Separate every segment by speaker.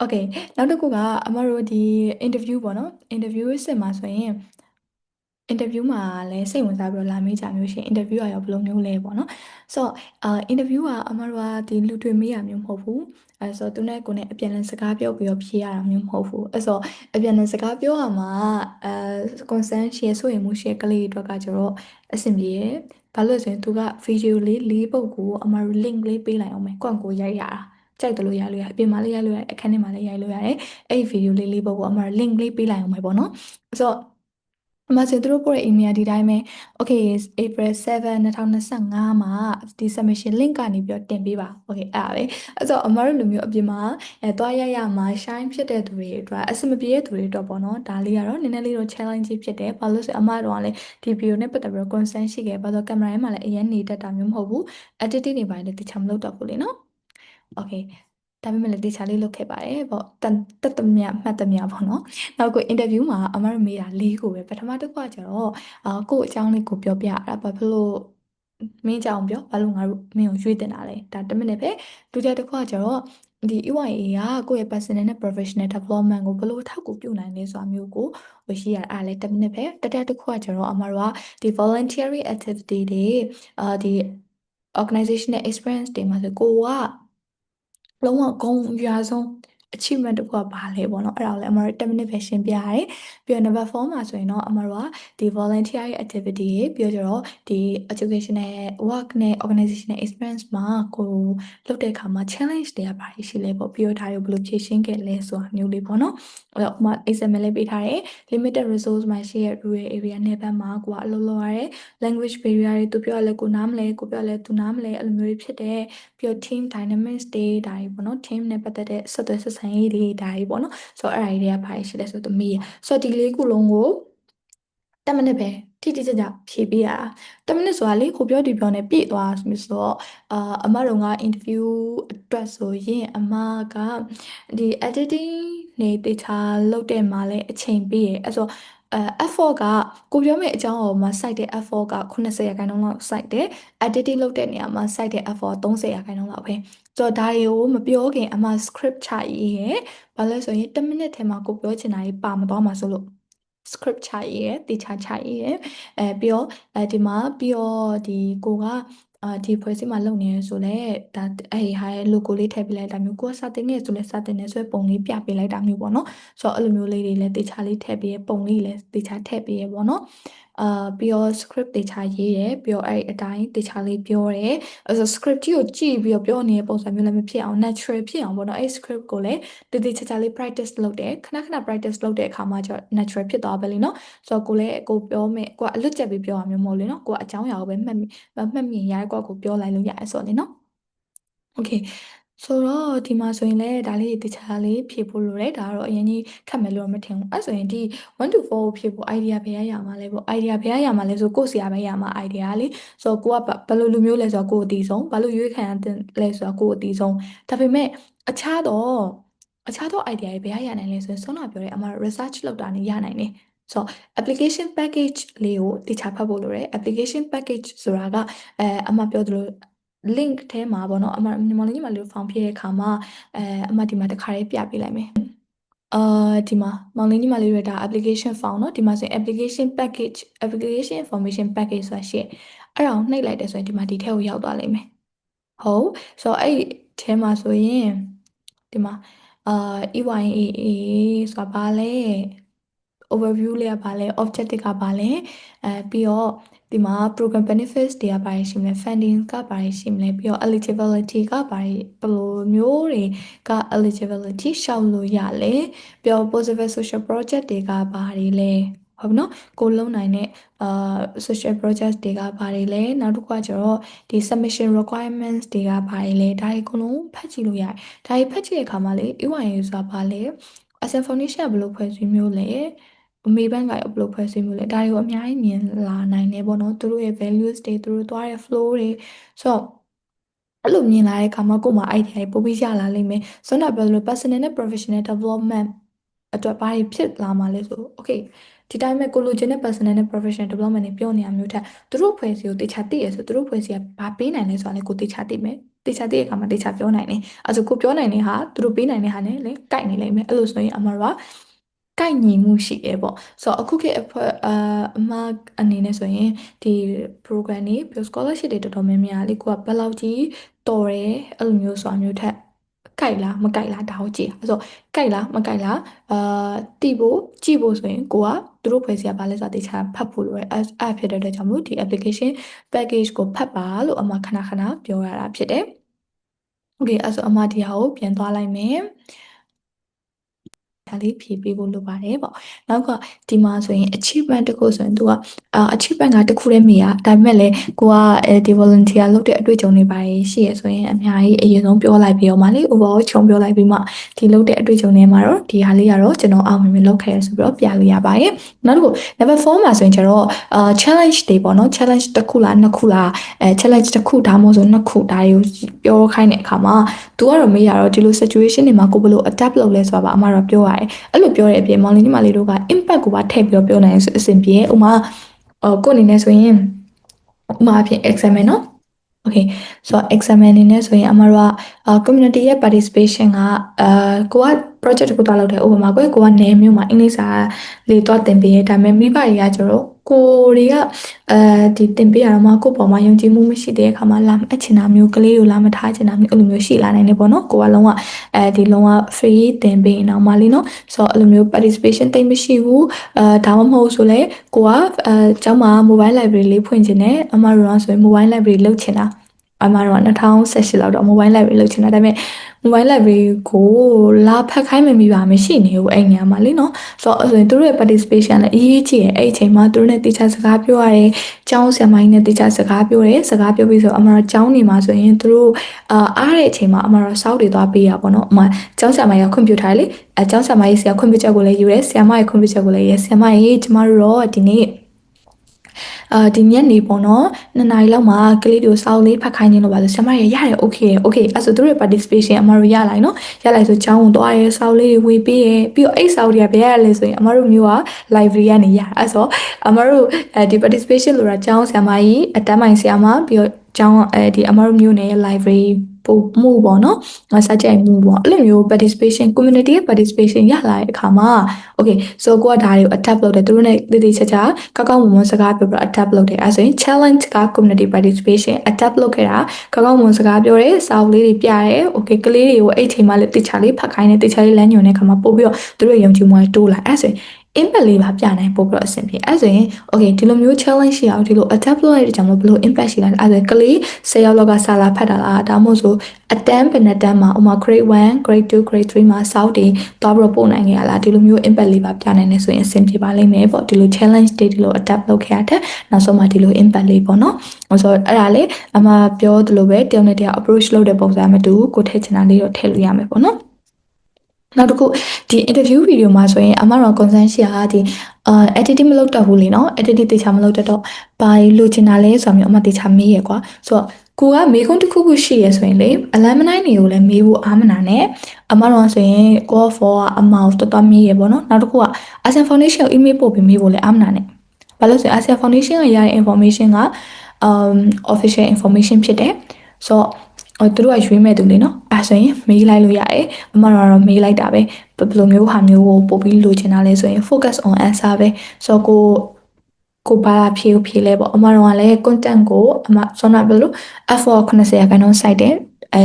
Speaker 1: Okay နောက်တစ်ခုကအမတို့ဒီ interview ပေါ့နော် interview စစ်မှာဆိုရင် interview မှာလည်းစိတ်ဝင်စားပြီးတော့လာမေးကြမျိုးရှင် interview ကရောဘယ်လိုမျိုးလဲပေါ့နော်ဆိုတော့interview ကအမတို့ကဒီလူတွေမေးရမျိုးမဟုတ်ဘူးဆိုတော့သူနဲ့ကိုယ်နဲ့အပြန်အလှန်စကားပြောပြီးတော့ဖြေရတာမျိုးမဟုတ်ဘူးဆိုတော့အပြန်အလှန်စကားပြောရမှာအဲ concern share ဆိုရင်မှု share ကလေးတွေအတွက်ကကျတော့အဆင်ပြေရယ်ဘာလို့လဲဆိုရင်သူက video လေးပုတ်ကိုအမတို့ link လေးပေးလိုက်အောင်မယ်ကိုယ့်ကိုယ်ရိုက်ရတာကြိုက်တယ်လို့ရလို့ရအပြင်မှာလည်းရိုက်လို့ရအခန်းထဲမှာလည်းရိုက်လို့ရတယ်အဲ့ဒီ video လေးပုတ်ကိုအမတို့ link လေးပေးလိုက်အောင်မယ်ပေါ့နော်ဆိုတော့အမစင်သူတို့ပို့တဲ့ email ဒီတိုင်းပဲ okay April 7 2025မှာဒီ submission link ကနေပြီးတော့တင်ပေးပါ okay အဲ့ဒါပဲအဲ့တော့အမတို့လူမျိုးအပြင်မှာသွားရမှာ shine ဖြစ်တဲ့သူတွေအတွက်အဆင်မပြေတဲ့သူတွေအတွက်ပေါ့နော်ဒါလေးကတော့နည်းနည်းလေးတော့ challenge ဖြစ်တယ်ဘာလို့လဲဆိုအမတို့ကလည်းဒီ video နဲ့ပတ်သက်ပြီးတော့ concern ရှိခဲ့ဘာလို့ကင်မရာထဲမှာလည်းအရင်နေတတ်တာမျိုးမဟုတ်ဘူး editing တွေပိုင်းလည်းတခြားမလုပ်တော့ဘူးလေနော် okay ဒါပေမဲ့လည်းတေချာလေးလုပ်ခဲ့ပါတယ်ပေါ့တသမယမှတ်သမယပေါ့နော်နောက်ကို interview မှာအမတို့မေးတာ၄ခုပဲပထမတစ်ခုကကျတော့ကိုယ့်အကြောင်းလေးကိုပြောပြရတာဘာဖြစ်လို့မင်းအကြောင်းပြောဘာလို့ငါတို့မင်းကိုရွေးတင်တာလဲဒါတစ်မိနစ်ပဲဒုတိယတစ်ခုကကျတော့ဒီ EYA ကကိုယ့်ရဲ့ personal နဲ့ professional development ကိုဘယ်လိုထောက်ကူပြုနိုင်လဲဆိုတာမျိုးကိုဝရှိရအားလဲတစ်မိနစ်ပဲတတိယတစ်ခုကကျတော့အမတို့ကဒီ voluntary activity တွေဒီ organizational experience တွေမှာဆိုကိုကလုံးဝဂုဏ်အများဆုံး achievement တစ်ခုကဘာလဲပေါ့နော်အဲ့ဒါကိုလည်းအမတို့10 minute ပဲရှင်းပြရတယ်ပြီးတော့ number 4မှာဆိုရင်တော့အမတို့ကဒီ volunteer activity တွေပြီးတော့ဒီ educational work နဲ့ organizational experience မှာကိုလုပ်တဲ့အခါမှာ challenge တွေကဘာတွေရှိလဲပေါ့ပြီးတော့ဒါတွေကိုဘယ်လိုဖြေရှင်းခဲ့လဲဆိုတာမျိုးလေးပေါ့နော်အဲ့တော့ဥပမာ example လေးပေးထားတယ် limited resource မှာရှိတဲ့ rural area နယ်ဘက်မှာကိုကအလုပ်လုပ်ရတယ် language barrier တွေသူပြောရလဲကိုနားမလဲကိုပြောရလဲသူနားမလဲအဲ့လိုမျိုးတွေဖြစ်တယ်ပြီးတော့ team dynamics တွေဒါတွေပေါ့နော် team နဲ့ပတ်သက်တဲ့ဆက်သွယ်ဆက်ဆံရေးတွေဒါတွေပေါ့နော်ဆိုတော့အဲ့ဒါတွေကဘာရှိလဲဆိုတော့သမီးရဆိုတော့ဒီလေးခုလုံးကို10 မိနစ်ပဲတိတိကျကျဖြည့်ပေးရတာ10 မိနစ်ဆိုတာလေကိုပြောဒီပြောနဲ့ပြည့်သွားဆိုတော့အမတို့က interview အတွက်ဆိုရင်အမကဒီ editing နေတေချာလုပ်တဲ့မှာလဲအချိန်ပေးရအဲ့ဆိုeffort ကကိုပြောမယ့်အကြောင်းအပေါ်မှာ site တဲ့ effort က80%လောက် site တယ် editing လုပ်တဲ့နေရာမှာ site တဲ့ effort 30%လောက်ပဲဆိုတော့ဒါတွေကိုမပြောခင်အမ script ချရေးရယ်ဘာလဲဆိုရင်10 မိနစ်ထဲမှာကိုပြောချင်တာကြီးပါမသွားမှာဆိုလို့ script ချရေးရယ်တေချာချရေးရယ်ပြီးတော့ဒီမှာပြီးတော့ဒီကိုကဒီဖွဲ့စည်းမှာလုပ်နေရဆိုလဲဒါအဲ့ဟာရဲ့ logo လေးထည့်ပေးလိုက်တာမျိုးကိုကစတင်နေဆိုလဲစတင်နေဆိုပုံလေးပြပေးလိုက်တာမျိုးပေါ့နော်ဆိုတော့အဲ့လိုမျိုးလေးတွေလည်းတေချာလေးထည့်ပေးရပုံလေးလည်းတေချာထည့်ပေးရပေါ့နော်ပြီးတော့ script တေချာရေးရယ်ပြီးတော့အဲ့အတိုင်းတေချာလေးပြောရဲအဲ့ဆို script ကြီးကိုကြည့်ပြီးတော့ပြောနေတဲ့ပုံစံမျိုးလည်းမဖြစ်အောင် natural ဖြစ်အောင်ပေါ့နော်အဲ့ script ကိုလည်းတေတေချာချာလေး practice လုပ်တယ်ခဏခဏ practice လုပ်တဲ့အခါမှာကျ natural ဖြစ်သွားပဲလေနော်ဆိုတော့ကိုလည်းကိုပြောမယ်ကိုကအလွတ်ကျက်ပြီးပြောရမျိုးမဟုတ်လေနော်ကိုကအကြောင်းအရာကိုပဲမှတ်မြင်ရကိုပြောလိုက်လို့ရတယ်ဆိုတော့လေနော် okay ဆိုတော့ဒီမှာဆိုရင်လည်းဒါလေးတခြားလေးဖြည့်ဖို့လိုတယ်ဒါကတော့အရင်ကြီးခတ်မယ်လို့မထင်ဘူးအဲ့ဆိုရင်ဒီ1 to 4ကိုဖြည့်ဖို့ idea ဘယ်ရမှာလဲပေါ့ idea ဘယ်ရမှာလဲဆိုကိုယ့်ဆရာပဲရမှာ idea လေဆိုတော့ကိုကဘယ်လိုလူမျိုးလဲဆိုတော့ကိုယ်အတီးဆုံးဘာလို့ရွေးခံရတဲ့လဲဆိုတော့ကိုယ်အတီးဆုံးဒါပေမဲ့အခြားသော idea တွေဘယ်ရနိုင်လဲဆိုရင်ဆုံးလာပြောတယ်အမ research လုပ်တာနေရနိုင်တယ်ဆိုတော့ application package လေးကိုတခြားဖတ်ဖို့လိုတယ် application package ဆိုတာကအမပြောသလို link ထဲမှာပေါ့နော်အမညီမလေးညီမလေးတို့ form ဖြည့်တဲ့အခါမှာအမဒီမှာတစ်ခါလေးပြပေးလိုက်မယ်အာဒီမှာမောင်လေးညီမလေးတို့ဒါ application form เนาะဒီမှာဆိုရင် application package application information package ဆိုတာရှိအဲ့ဒါကိုနှိပ်လိုက်တယ်ဆိုရင်ဒီမှာဒီထဲကိုရောက်သွားလိမ့်မယ်ဟုတ်ဆိုတော့အဲ့ထဲမှာဆိုရင်ဒီမှာအာ EYAA ဆိုတာဘာလဲ overview လေးကဘာလဲ objective ကဘာလဲပြီးတော့ဒီမှာ program benefits တွေကဘာတွေရှိမလဲ funding ကဘာတွေရှိမလဲပြီးတော့ eligibility ကဘာတွေဘယ်လိုမျိုးတွေက eligibility ရှောက်လို့ရလဲပြီးတော့ possible social project တွေကဘာတွေလဲဟုတ်ပြီနော်ကိုလုံးနိုင်တဲ့social project တွေကဘာတွေလဲနောက်တစ်ခုကကျတော့ဒီ submission requirements တွေကဘာတွေလဲဒါတွေအကုန်လုံးဖတ်ကြည့်လို့ရတယ်ဒါတွေဖတ်ကြည့်တဲ့အခါမှာလေ EYA ဆိုတာဘာလဲ Ascent Foundation ကဘယ်လိုဖွဲ့စည်းမျိုးလဲအမေဘက်ကရောဘယ်လိုဖွဲ့စည်းမျိုးလဲဒါတွေကိုအများကြီးမြင်လာနိုင်တယ်ပေါ့နော်သူတို့ရဲ့ values တွေသူတို့သွားတဲ့ flow တွေဆိုတော့အဲ့လိုမြင်လာတဲ့အခါမှာကိုယ်မှာ idea တွေပိုပြီးရလာလိမ့်မယ်ဆိုတော့ပြောလို့ personal နဲ့ professional development အတွက်ဘာတွေဖြစ်လာမှာလဲဆို okay ဒီတိုင်းပဲကိုလိုချင်တဲ့ personal နဲ့ professional development တွေပြောနေရမျိုးထက်သူတို့ဖွဲ့စည်းကိုတေချာသိရဆိုသူတို့ဖွဲ့စည်းကဘာပေးနိုင်လဲဆိုတာလည်းကိုတေချာသိမယ် တေချာတဲ့အခါမှာတေချာပြောနိုင်တယ်အဲ့ဆိုကိုပြောနိုင်တဲ့ဟာသူတို့ပေးနိုင်တဲ့ဟာနဲ့လည်းကိုက်နေလိမ့်မယ်အဲ့လိုဆိုရင်အမတို့ကကိုက်ညီမှုရှိတယ်ပေါ့ဆိုတော့အခုခေတ်အဖွဲ့အမအနေနဲ့ဆိုရင်ဒီ program တွေပြီး scholarship တွေတော်တော်များများလေကိုကဘယ်လောက်ကြီးတော်တယ်အဲ့လိုမျိုးဆိုတာမျိုးထက်ကြိုက်လားမကြိုက်လားဒါကိုကြည့်အဲ့ဆိုကြိုက်လားမကြိုက်လားတိဖို့ကြည့်ဖို့ဆိုရင်ကိုကသူတို့ဖွဲ့စည်းရပါလဲဆိုတာတေချာဖတ်ဖို့လိုတယ်အဲ့ဖြစ်တဲ့အတွက်ကြောင့်မို့ဒီ application package ကိုဖတ်ပါလို့အမခဏခဏပြောရတာဖြစ်တယ်။ Okay အဲ့ဆိုအမဒီဟာကိုပြန်သွားလိုက်မယ်။ဒါလေးဖြည့်ပေးဖို့လိုပါတယ်ပေါ့။နောက်ကဒီမှာဆိုရင် achievement တခုဆိုရင်သူကachievement ကတခုတည်းမရဒါပေမဲ့လည်းကိုကဒီ volunteer လုပ်တဲ့အတွေ့အကြုံတွေပါရှိရဆိုရင်အများကြီးအရင်ဆုံးပြောလိုက်ပြီးတော့မှလေ overall ခြုံပြောလိုက်ပြီးမှဒီလုပ်တဲ့အတွေ့အကြုံတွေမှာတော့ဒီဟာလေးကတော့ကျွန်တော်အောင်မြင်မြင်လုပ်ခဲ့ရဆိုပြီးတော့ပြလို့ရပါတယ်။နောက်တစ်ခု level 4မှာဆိုရင်ကျတော့ challenge တွေပေါ့နော် challenge တစ်ခုလားနှစ်ခုလားchallenge တစ်ခုဒါမှမဟုတ်ဆိုနှစ်ခုဒါတွေကိုပြောခိုင်းတဲ့အခါမှာသူကတော့မေးရတော့ဒီလို situation တွေမှာကိုဘယ်လို adapt လုပ်လဲဆိုတာပါအမတော့ပြောရတယ်အဲ့လိုပြောတဲ့အပြင်မောင်လေးညီမလေးတို့က impact ကိုပါထည့်ပြီးတော့ပြောနိုင်ဆိုအဆင်ပြေဥမာကိုအနေနဲ့ဆိုရင်ဥမာအဖြစ် exam နော် okay ဆိုတော့ exam အနေနဲ့ဆိုရင်အမတို့ကcommunity ရဲ့ participation ကကိုက project တစ်ခုသွားလုပ်တယ်ဥပမာကိုကနယ်မျိုးမှာအင်္ဂလိပ်စာလေးသွားသင်ပေးရဒါပေမဲ့မိဘတွေကကျတော့ကိုတွေကဒီသင်ပေးရတော့မှကိုပေါ်မှာယုံကြည်မှုမရှိတဲ့အခါမှာလာအချင်တာမျိုးကလေးကိုလာမထားချင်တာမျိုးအဲ့လိုမျိုးရှိလာနိုင်တယ်ပေါ့နော်ကိုကလုံးဝဒီလုံးဝ free သင်ပေးနေအောင်မလေးနော်ဆိုတော့အဲ့လိုမျိုး participation တိတ်မရှိဘူးဒါမှမဟုတ်ဆိုလဲကိုကကျောင်းမှာ mobile library လေးဖွင့်ချင်တယ်အမတို့ကဆိုရင် mobile library လုပ်ချင်တာအမတို့က2018လောက်တော့ mobile library လုပ်ချင်တာဒါပေမဲ့ mobile library ကိုလာဖတ်ခိုင်းမမိပါမရှိနေဘူးအဲ့နေရာမှာလေနော်ဆိုတော့ဆိုရင်သူတို့ရဲ့ participation လည်းအရေးကြီးတယ်အဲ့အချိန်မှာသူတို့နဲ့တေချာစကားပြောရတယ်ကျောင်းဆရာမကြီးနဲ့တေချာစကားပြောတယ်စကားပြောပြီးဆိုအမတို့ကျောင်းနေမှာဆိုရင်သူတို့အားတဲ့အချိန်မှာအမတို့စောက်တွေသွားပေးရပါတော့အမကျောင်းဆရာမကြီးကခွင့်ပြုထားတယ်လေကျောင်းဆရာမကြီးဆရာခွင့်ပြုချက်ကိုလည်းယူတယ်ဆရာမကြီးခွင့်ပြုချက်ကိုလည်းယူတယ်ဆရာမကြီးကျမတို့တော့ဒီနေ့ဒီညနေပေါ့နော်2နာရီလောက်မှာကလေးတို့စောင်းလေးဖတ်ခိုင်းနေလို့ပါဆိုဆရာမရရတယ် okay okay အဲ့ဆိုသူတို့ရဲ့ participation အမတို့ရလိုက်နော်ရလိုက်ဆိုကျောင်းကိုသွားရဲစောင်းလေးတွေဝေပေးရဲပြီးတော့အဲ့စောင်းတွေကဘယ်ရလဲဆိုရင်အမတို့မျိုးက library ကနေရအဲ့ဆိုအမတို့ဒီ participation လို့တာကျောင်းဆရာမကြီးအတန်းပိုင်းဆရာမပြီးတော့ကျောင်းဒီအမတို့မျိုးနဲ့ library ပို့မှုပေါ့နော်စာကြိုက်မှုပေါ့အဲ့လိုမျိုး participation community ရဲ့ participation ရလာတဲ့အခါမှာ okay so ကိုကဒါတွေကို adapt လုပ်တယ်သူတို့နဲ့တည်တည်ချာချာကောက်ကောက်မွန်မွန်စကားပြောပြီး adapt လုပ်တယ်အဲဆိုရင် challenge က community participation adapt လုပ်ခဲ့တာကောက်ကောက်မွန်စကားပြောတယ်စာအုပ်လေးတွေပြတယ် okay ကလေးတွေကိုအဲ့ချိန်မှလည်းတေချာလေးဖတ်ခိုင်းတယ်တေချာလေးလမ်းညွှန်တဲ့အခါမှာပို့ပြီးတော့သူတို့ယုံကြည်မှုတွေတိုးလာအဲဆိုရင်impact လေးပါပြနိုင်ပို့ပြီးတော့အဆင်ပြေအဲဆိုရင် okay ဒီလိုမျိုး challenge ရှိအောင်ဒီလို adapt လုပ်ရတဲ့ကြောင့်ဘယ်လို impact ရှိလာလဲအဲဆိုရင်ကလေး10ယောက်လောက်ကစာလာဖတ်တာလားဒါမှမဟုတ်ဆိုအတန်းဘယ်နှစ်တန်းမှာဥမာ grade 1 grade 2 grade 3မှာစောက်တွေသွားပြီးတော့ပို့နိုင်ခဲ့ရလားဒီလိုမျိုး impact လေးပါပြနိုင်နေဆိုရင်အဆင်ပြေပါလိမ့်မယ်ပေါ့ဒီလို challenge တွေဒီလို adapt လုပ်ခဲ့ရတဲ့နောက်ဆုံးမှဒီလို impact လေးပေါ့နော်ဆိုတော့အဲ့ဒါလေအမပြောသလိုပဲတယောက်နဲ့တယောက် approach လုပ်တဲ့ပုံစံမတူကိုထည့်ချင်တာလေးတော့ထည့်လို့ရမယ်ပေါ့နော်နောက်တစ်ခုဒီ interview video မှာဆိုရင်အမတော့ concern ရှိတာဒီediting မလုပ်တတ်ဘူးလေနော် editing တေချာမလုပ်တတ်တော့ဘာလို့ချင်တာလဲဆိုတာမျိုးအမတေချာမေးရကွာဆိုတော့ကိုကမေးခွန်းတစ်ခုခုရှိရဆိုရင်လေ alumni တွေကိုလည်းမေးဖို့အားမနာနဲ့အမတော့ဆိုရင် call for အမအောင်တော်မေးရပေါ့နော်နောက်တစ်ခုက ASEAN Foundation ကို email ပို့ပြီးမေးဖို့လည်းအားမနာနဲ့ဘာလို့ဆိုရင် ASEAN Foundation ကရတဲ့ information ကofficial information ဖြစ်တယ်ဆိုတော့သူတို့ကရွေးမဲ့သူလေနော်အဲဆိုရင်မေးလိုက်လို့ရတယ်အမတော့မေးလိုက်တာပဲဘယ်လိုမျိုးဟာမျိုးကိုပို့ပြီးလိုချင်တာလဲဆိုရင် focus on answer ပဲဆိုတော့ကိုဘာဖြေလဲပေါ့အမတော့လည်း content ကိုအမဆောနာဘယ်လို effort 90%စိုက်တယ်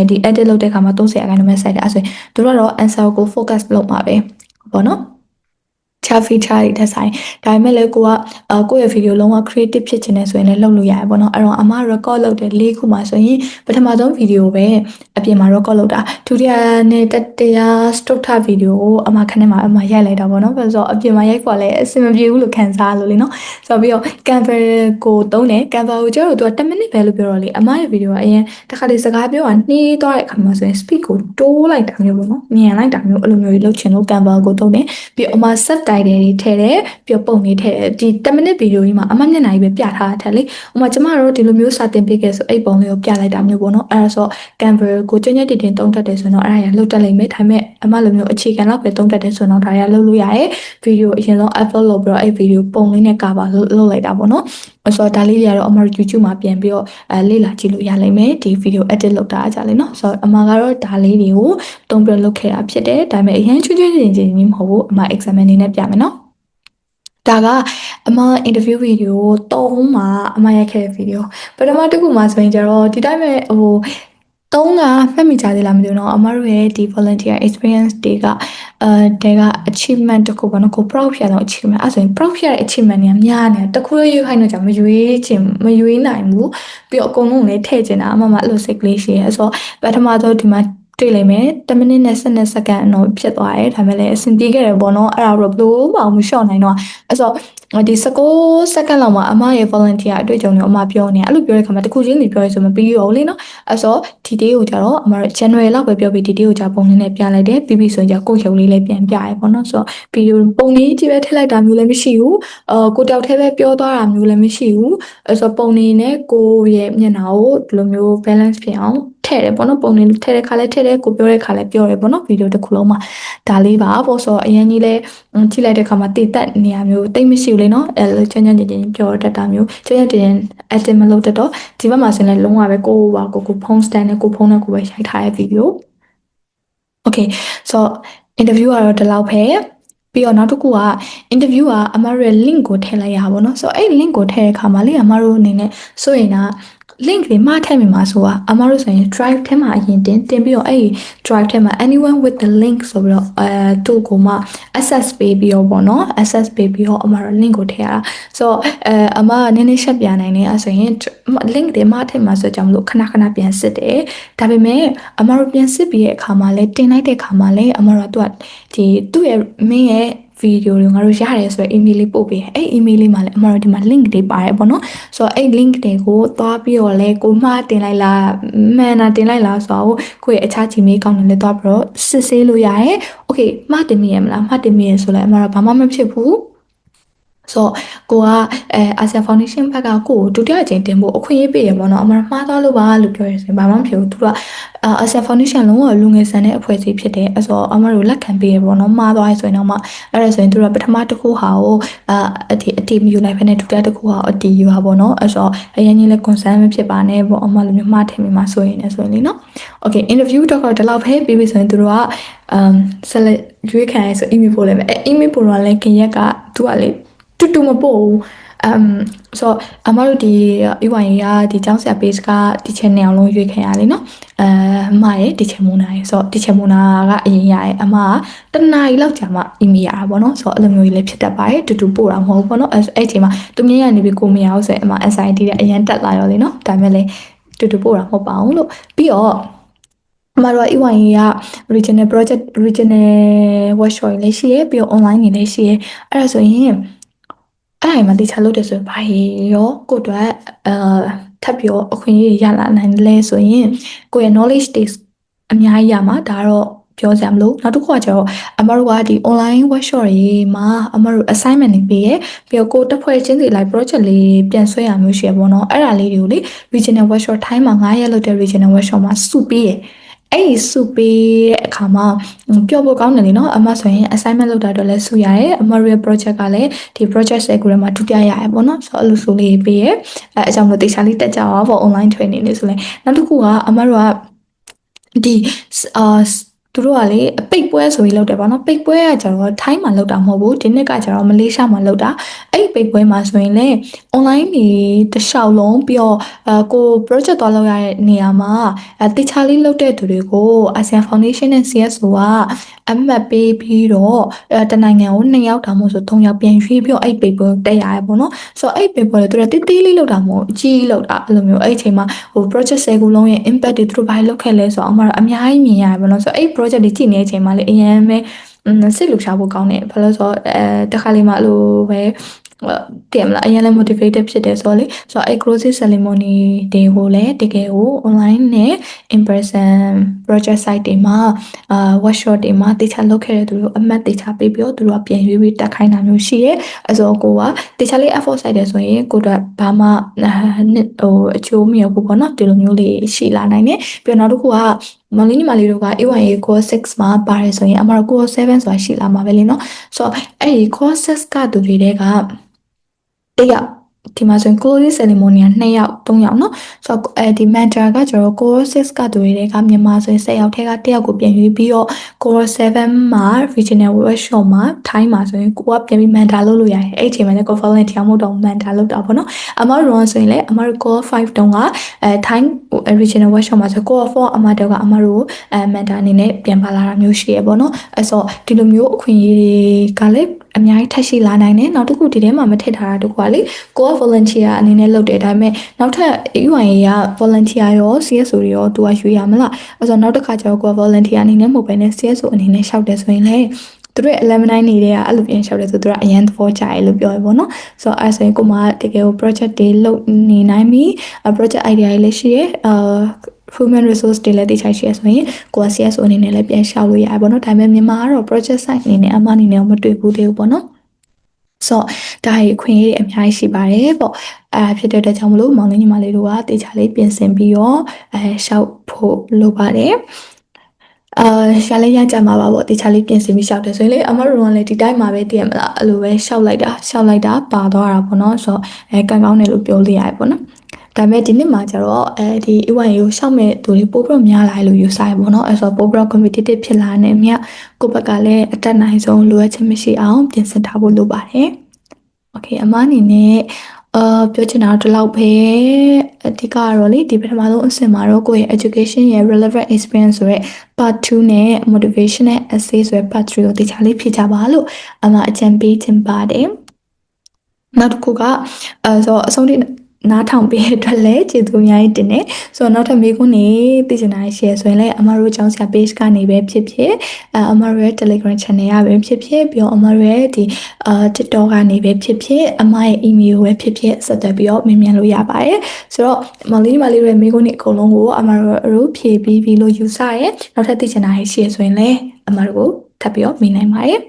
Speaker 1: ဒီ edit လုပ်တဲ့အခါမှာ30%ပဲစိုက်တယ်အဲဆိုရင်တို့ကတော့ answer ကို focus လုပ်မှာပဲပေါ့နော်ချာ feature တွေတက်ဆိုင်ဒါပေမဲ့လည်းကိုယ့်ရဲ့ video လုံးဝ creative ဖြစ်ချင်တယ်ဆိုရင်လည်းလုပ်လို့ရတယ်ပေါ့နော်အဲ့တော့အမ record လုပ်တဲ့၄ခုမှာဆိုရင်ပထမဆုံး video ပဲအပြင်မှာ record လုပ်တာဒုတိယနဲ့တတိယ stroke ထ video ကိုအမခဏမှာအမရိုက်လိုက်တာပေါ့နော်ဆိုတော့အပြင်မှာရိုက်ခွာလဲအဆင်မပြေဘူးလို့ခံစားလို့လေနော်ဆိုတော့ပြီးတော့ Canva ကိုသုံးတယ် Canva ကိုကျတော့သူက10 minute ပဲလို့ပြောတော့လေအမရဲ့ video ကအရင်တခါတည်းစကားပြောတာနှီးသွားတဲ့အခါမှာဆိုရင် speed ကိုတိုးလိုက်တာမျိုးပေါ့နော်မြန်လိုက်တာမျိုးအဲ့လိုမျိုးကြီးလုပ်ချင်လို့ Canva ကိုသုံးတယ်ပြီးအမ set title တွေထည့်တယ်ပြီးပုံတွေထည့်တယ်ဒီ10 minute video ကြီးမှာအမမျက်နှာကြီးပဲပြထားတာလေဥမာကျမတို့ဒီလိုမျိုးစာတင်ပေးခဲ့ဆိုအဲ့ပုံလေးကိုပြလိုက်တာမျိုးပေါ့နော်အဲ့ဒါဆို Canva ကိုကျွမ်းကျွမ်းတင်တင်သုံးတတ်တယ်ဆိုတော့အဲ့ဒါရလောက်တက်လိမ့်မယ်ဒါပေမဲ့အမလိုမျိုးအခြေခံလောက်ပဲသုံးတတ်တယ်ဆိုတော့ဒါရလုပ်လို့ရတယ် video အရင်ဆုံး upload လုပ်ပြီးတော့အဲ့ video ပုံလေးနဲ့ cover လုပ်လိုက်တာပေါ့နော် ဆိုတော့ဒါလေးတွေကတော့အမတို့ YouTube မှာပြန်ပြီးတော့လေ့လာကြည့်လို့ရလိမ့်မယ်ဒီ video edit လုပ်တာကြလေနော်ဆိုတော့အမကတော့ဒါလေးတွေကိုတုံးပြလုပ်ခဲ့တာဖြစ်တယ်ဒါပေမဲ့အရင်ချွတ်ချွတ်ချင်းချင်းမဟုတ်ဘူးအမ exam အနေနဲ့ပြမယ်နော်ဒါကအမ interview video 3မှာအမရိုက်ခဲ့တဲ့ video ပထမတစ်ခုမှာဆိုရင်ကျတော့ဒီတိုင်းပဲဟို3ကမှတ်မိကြသေးလားမသိဘူးเนาะအမတို့ရဲ့ဒီ volunteer experience တွေကတဲက achievement တစ်ခုပေါ့နော်ကို proud ဖြစ်အောင် achievement အဲ့ဆိုရင် proud ဖြစ်တဲ့ achievement တွေကများနေတယ်တခုရွေးခိုင်းတော့じゃမရွေးနိုင်ဘူးပြီးတော့အကုန်လုံးလည်းထည့်ချင်တာအမမအဲ့လိုစိတ်ကလေးရှိရဲဆိုတော့ပထမဆုံးဒီမှာတွေ့လိမ့်မယ်10မိနစ်နဲ့12စက္ကန့်တော့ဖြစ်သွားတယ်ဒါပေမဲ့လည်းအဆင်ပြေခဲ့တယ်ပေါ့နော်အဲ့ဒါတော့ဘလို့မှမလျှော့နိုင်တော့အဲ့ဆိုဒီ19စက္ကန့်လောက်မှာအမရဲ့ volunteer အတွေ့အကြုံတွေအမပြောနေအဲ့လိုပြောတဲ့ခါမှာတခုချင်းစီပြောရဆိုမပြီးရောလေနော်အဲ့ဆိုဒီ day ကိုကြတော့အမတို့ January လောက်ပဲပြောပြီးဒီ day ကိုကြပုံလေးနဲ့ပြလိုက်တယ်ပြီးပြီဆိုရင်ကြကိုယ်ရုပ်လေးလည်းပြန်ပြရဲပေါ့နော်ဆိုတော့ဗီဒီယိုပုံလေးကြည့်ပဲထည့်လိုက်တာမျိုးလည်းမရှိဘူးကိုတယောက်တည်းပဲပြောသွားတာမျိုးလည်းမရှိဘူးအဲ့ဆိုပုံနေနဲ့ကိုရဲ့မျက်နှာကိုဒီလိုမျိုး balance ဖြစ်အောင်ထည့်တယ်ပေါ့နော်ပုံနေထည့်တဲ့ခါလဲထည့်တယ်ကိုပြောတဲ့ခါလဲပြောတယ်ပေါ့နော်ဗီဒီယိုတစ်ခုလုံးမှာဒါလေးပါပေါ့ဆိုတော့အရင်ကြီးလဲကြည့်လိုက်တဲ့ခါမှာတည်တက်နေရမျိုးတိတ်မရှိဘူးလေနော်အဲချမ်းချမ်းချင်းချင်းပြောတတ်တာမျိုးချမ်းချမ်းချင်း edit မလုပ်တတ်တော့ဒီဘက်မှာဆိုရင်လည်းလုံးဝပဲကိုဖုန်း stand နဲ့ကိုဖုန်းနဲ့ကိုပဲရိုက်ထားတဲ့ဗီဒီယို Okay so interview ကတော့ဒီလောက်ပဲပြီးတော့နောက်တစ်ခုက interview ကအမတို့ရဲ့ link ကိုထည့်လိုက်ရပါဘောเนาะဆိုတော့အဲ့ link ကိုထည့်တဲ့အခါမှာလေအမတို့အနေနဲ့ဆိုရင်က link တွေမှာထည့်မိမှာဆိုတာအမတို့ဆိုရင် drive ထဲမှာအရင်တင်ပြီးတော့အဲ့ drive ထဲမှာ anyone with the link ဆိုပြီးတော့သူ့ကိုမှ access ပေးပြီးတော့ပေါ့နော် access ပေးပြီးတော့အမတို့ link ကိုထည့်ရတာဆိုတော့အမနည်းနည်းရှက်ပြနိုင်နေအဲ့ဆိုရင် link တွေမှာထည့်မှာဆိုကြမလို့ခဏပြန်စစ်တယ်ဒါပေမဲ့အမတို့ပြန်စစ်ပြီးတဲ့အခါမှာလဲတင်လိုက်တဲ့အခါမှာလဲအမတို့ကသူ့ရဲ့ main ရဲ့ဗီဒီယိုတွေငါတို့ရတယ်ဆိုတော့ email လေးပို့ပေးအဲ့ email လေးမှာလည်းအမတို့ဒီမှာ link တွေပါတယ်ပေါ့နော်ဆိုတော့အဲ့ link တွေကိုသွားပြီးတော့လဲကိုမှားတင်လိုက်လားမှန်တာတင်လိုက်လားဆိုတော့ကိုယ့်ရဲ့အခြား Gmail ကောင်းတယ်လဲသွားပြီးတော့စစ်ဆေးလို့ရတယ် okay မှားတင်မိရမလားမှားတင်မိရဆိုလဲအမတို့ဘာမှမဖြစ်ဘူးဆိုတော့ကိုကASEAN Foundation ဘက်ကကိုဒုတိယအကြိမ်တင်ဖို့အခွင့်အရေးပေးရပေါ့နော်အမမှားသွားလို့ပါလို့ပြောရဆိုရင်ဘာမှမဖြစ်ဘူးသူကASEAN Foundation လုံးဝလူငယ်ဆန်တဲ့အဖွဲ့အစည်းဖြစ်တယ်အဲ့ဆိုအမတို့လက်ခံပေးရပေါ့နော်မှားသွားရဆိုရင်တော့မှအဲ့ဒါဆိုရင်သူကပထမတစ်ခုဟာကိုအတီမယူလိုက်ဖ ೇನೆ ဒုတိယတစ်ခုဟာအတီယူပါပေါ့နော်အဲ့ဆိုအရင်ကြီးလဲ concern မဖြစ်ပါနဲ့ပေါ့အမလိုမျိုးမှားထင်မိမှာဆိုရင်လည်းဆိုရင်လေနော် okay interview တော့ဒီလောက်ပဲပြီးပြီဆိုရင်သူတို့ကဆက်လက်ရွေးခံရဆို email ပို့လိုက်မယ်email ပို့တော့လည်းခင်ရက်ကသူကလေတူမပို့ဘူးဆိုအမတို့ဒီ EY ကဒီကျောင်းဆရာ page ကဒီ channel အောင်လုံးရွေးခံရလေနော်အမရဲ့ဒီ channel နာရဲ့ဆိုတော့ဒီ channel နာကအရင်ရရဲ့အမကတနားရီလောက်ကြာမှ email ရတာပေါ့နော်ဆိုတော့အဲ့လိုမျိုးကြီးလည်းဖြစ်တတ်ပါတယ်တူပို့တာမဟုတ်ဘူးပေါ့နော်အဲ့အချိန်မှာသူမြင်ရနေပြီကိုမရအောင်ဆိုရင်အမ anxiety တဲ့အရင်တက်လာရောလေနော်ဒါပေမဲ့လည်းတူပို့တာမဟုတ်ပါဘူးလို့ပြီးတော့အမတို့က EY က regional project regional workshop လည်းရှိရဲပြီးတော့ online တွေလည်းရှိရဲအဲ့ဒါဆိုရင်အဲ့ဒါမှတေချာလုပ်တယ်ဆိုရင်ဘာရောကိုတို့ထပ်ပြီးတော့အခွင့်အရေးရလာနိုင်လဲဆိုရင်ကိုရဲ့ knowledge တွေအများကြီးရမှာဒါတော့ပြောစရာမလိုနောက်တစ်ခုကကျတော့အမတို့ကဒီ online workshop တွေမှာအမတို့ assignment တွေပေးရပြီးတော့ကိုတက်ဖွဲ့ချင်းစီလိုက် project လေးပြန်ဆွဲရမျိုးရှိရပေါ့နော်အဲ့ဒါလေးတွေကိုလေ regional workshop ထိုင်းမှာ9ရက်လုပ်တဲ့ regional workshop မှာစုပေးရအဲ့ဒီစုပေးတဲ့အခါမှာပျော်ဖို့ကောင်းတယ်လေနော်အမဆိုရင် assignment လုပ်တာတော့လည်းစုရတယ်အမရဲ့ project ကလည်းဒီ project cycle မှာဒုတိယရရပေါ့နော်ဆိုတော့အဲ့လိုဆိုလေးပေးရအဲအကြောင်းလို့တေချာလေးတက်ကြအောင်ပေါ့ online training လေးဆိုလဲနောက်တစ်ခုကအမတို့ကဒီသူတို့ကလေပိတ်ပွဲဆိုပြီးလုပ်တယ်ပေါ့နော်ပိတ်ပွဲကကျတော့ထိုင်းမှာလုပ်တာမဟုတ်ဘူးဒီနှစ်ကကျတော့မလေးရှားမှာလုပ်တာအဲ့ပိတ်ပွဲမှာဆိုရင်လေ online တွေတစ်လျှောက်လုံးပြီးတော့ကို project သွားလုပ်ရတဲ့နေရာမှာတေချာလေးလုပ်တဲ့သူတွေကို ASEAN Foundation နဲ့ CSO ကအမှတ်ပေးပြီးတော့တနိုင်ငံကို2ယောက်တောင်မို့ဆို3ယောက်ပြန်ရွေးပြီးတော့အဲ့ပိတ်ပွဲတက်ရတယ်ပေါ့နော်ဆိုတော့အဲ့ပိတ်ပွဲလေသူတို့တေးသေးလေးလုပ်တာမဟုတ်အကြီးလုပ်တာအဲ့လိုမျိုးအဲ့အချိန်မှာဟို project 10ခုလုံးရဲ့ impact တွေသူတို့ဘာလုပ်ခဲ့လဲဆိုတော့အမှတော့အများကြီးမြင်ရတယ်ပေါ့နော်ဆိုတော့အဲ့ project တွေကြည့်နေတဲ့အချိန်မှာလေအရင်ပဲစိတ်လှုပ်ရှားဖို့ကောင်းတယ်ဘာလို့ဆိုတော့တခါလေးမှအဲ့လိုပဲတင်မလားအရင်လည်း motivated ဖြစ်တယ်ဆိုတော့လေဆိုတော့အဲ့ closing ceremony တွေကိုလည်းတကယ်ကို online နဲ့ in person project site တွေမှာworkshop တွေမှာတေချာလုပ်ခဲ့တဲ့သူတို့အမှတ်တေချာပေးပြီးတော့သူတို့ကပြန်ရွေးပြီးတက်ခိုင်းတာမျိုးရှိရဲအဲ့ဆိုကိုကတေချာလေး effort စိုက်တယ်ဆိုရင်ကိုတို့ဘာမှအချိုးမရဘူးပေါ့နော်ဒီလိုမျိုးလေးရှိလာနိုင်တယ်ပြီးတော့နောက်တစ်ခုကမလေးညီမလေးတို့က AYA Core 6မှာပါတယ်ဆိုရင်အမတို့ Core 7ဆိုတာရှိလာမှာပဲလေနော်ဆိုတော့အဲ့ဒီ Core 6ကသူတွေတဲကတယောက် ဒီမှာဆိုရင် closing ceremony က2ယောက်3ယောက်เนาะဆိုတော့ဒီ mentor ကကျတော့ core 6ကသူတွေကမြန်မာဆိုရင်10ယောက်ထဲက1ယောက်ကိုပြန်ရွေးပြီးတော့ core 7မှာ regional workshop မှာ ထိုင်းမှာဆိုရင်ကိုကပြန်ပြီး mentor လုပ်လို့ရတယ်အဲ့ဒီအချိန်မှာလည်းကို volunteer မဟုတ်တော့ mentor လုပ်တာပေါ့နော်အမတို့ဆိုရင်လည်းအမတို့ core 5တုန်းကထိုင်း regional workshop မှာဆို core 4အမတို့ကအမတို့mentor အနေနဲ့ပြန်ပါလာတာမျိုးရှိရပေါ့နော်အဲ့ဆိုဒီလိုမျိုးအခွင့်အရေးတွေကလည်းအများကြီးထပ်ရှိလာနိုင်တယ်နောက်တစ်ခုဒီထဲမှာမထည့်ထားတာတစ်ခုကလေကိုက volunteer အနေနဲ့လုပ်တယ်ဒါပေမဲ့နောက်ထပ် UIA က volunteer ရော CSO တွေရောသူကရွေးရမလားအဲ့ဆိုနောက်တစ်ခါကျတော့ကိုက volunteer အနေနဲ့မဟုတ်ဘဲနဲ့ CSO အနေနဲ့ရှောက်တယ်ဆိုရင်လေသူတို့ alumni နေတဲ့ကအဲ့လိုပြန်လျှောက်တယ်ဆိုသူတို့ကအရန်သဘောကျတယ်လို့ပြောရပေါ့နော်ဆိုတော့အဲ့ဆိုရင်ကိုမတကယ်ကို project တွေလုပ်နေနိုင်ပြီ project idea တွေလည်းရှိရဲhuman resource တွေလည်းတိကျရှိရဆိုရင်ကိုက CSO အနေနဲ့လည်းပြန်လျှောက်လို့ရတယ်ပေါ့နော်ဒါပေမဲ့မြန်မာကတော့ project site အနေနဲ့အမအနေနဲ့မတွေ့ဘူးသေးဘူးပေါ့နော်ဆိုတော့ဒါရီအခွင့်အရေးအများကြီးရှိပါတယ်ပေါ့ဖြစ်တဲ့အတွက်ကြောင့်မလို့မောင်လေးညီမလေးတို့ကတေချာလေးပြင်ဆင်ပြီးတော့ရှောက်ဖို့လိုပါတယ်ရှားလေးရကြမှာပါပေါ့တေချာလေးပြင်ဆင်ပြီးရှောက်တယ်ဆိုရင်လေအမတို့ကလည်းဒီတိုင်းမှာပဲတည်ရမလားအဲ့လိုပဲရှောက်လိုက်တာပါသွားတာပေါ့နော်ဆိုတော့ကံကောင်းတယ်လို့ပြောလို့ရတယ်ပေါ့နော်ဒါပေမဲ့ဒီနှစ်မှာကျတော့ဒီ EY ကိုရှောက်မဲ့သူတွေပိုပြီးများလာလို့ယူဆရပေါ့နော်အဲ့ဆိုပိုပြီး competitive ဖြစ်လာနေမြကိုယ့်ဘက်ကလည်းအတက်နိုင်ဆုံးလိုအပ်ချက်မရှိအောင်ပြင်ဆင်ထားဖို့လိုပါတယ်โอเคအမအနေနဲ့ပြောချင်တာတော့ဒီလောက်ပဲအဓိကကတော့လေဒီပထမဆုံးအဆင့်မှာတော့ကိုယ့်ရဲ့ education ရဲ့ relevant experience ဆိုရဲ part 2နဲ့ motivational essay ဆိုရဲ part 3ကိုတခြားလေးဖြည့်ကြပါလို့အမအကြံပေးချင်ပါတယ်နောက်တစ်ခုကဆိုတော့အဆုံးထိနားထောင်ပေးတဲ့အတွက်လည်းကျေးဇူးအများကြီးတင်တယ်ဆိုတော့နောက်ထပ်မေးခွန်းတွေသိချင်တာရှိရဆိုရင်လည်းအမတို့ကျောင်းဆရာ page ကနေပဲဖြစ်ဖြစ်အမတို့ရဲ့ Telegram channel ကပဲဖြစ်ဖြစ်ပြီးတော့အမတို့ရဲ့ဒီ TikTok ကနေပဲဖြစ်ဖြစ်အမရဲ့ email ကိုပဲဖြစ်ဖြစ်ဆက်သွယ်ပြီးတော့မေးမြန်းလို့ရပါတယ်ဆိုတော့မောင်လေးတွေမေးခွန်းတွေအကုန်လုံးကိုအမတို့ဖြည့်ပြီးပြီလို့ယူဆရဲနောက်ထပ်သိချင်တာရှိရဆိုရင်လည်းအမတို့ကိုထပ်ပြီးတော့မေးနိုင်ပါတယ်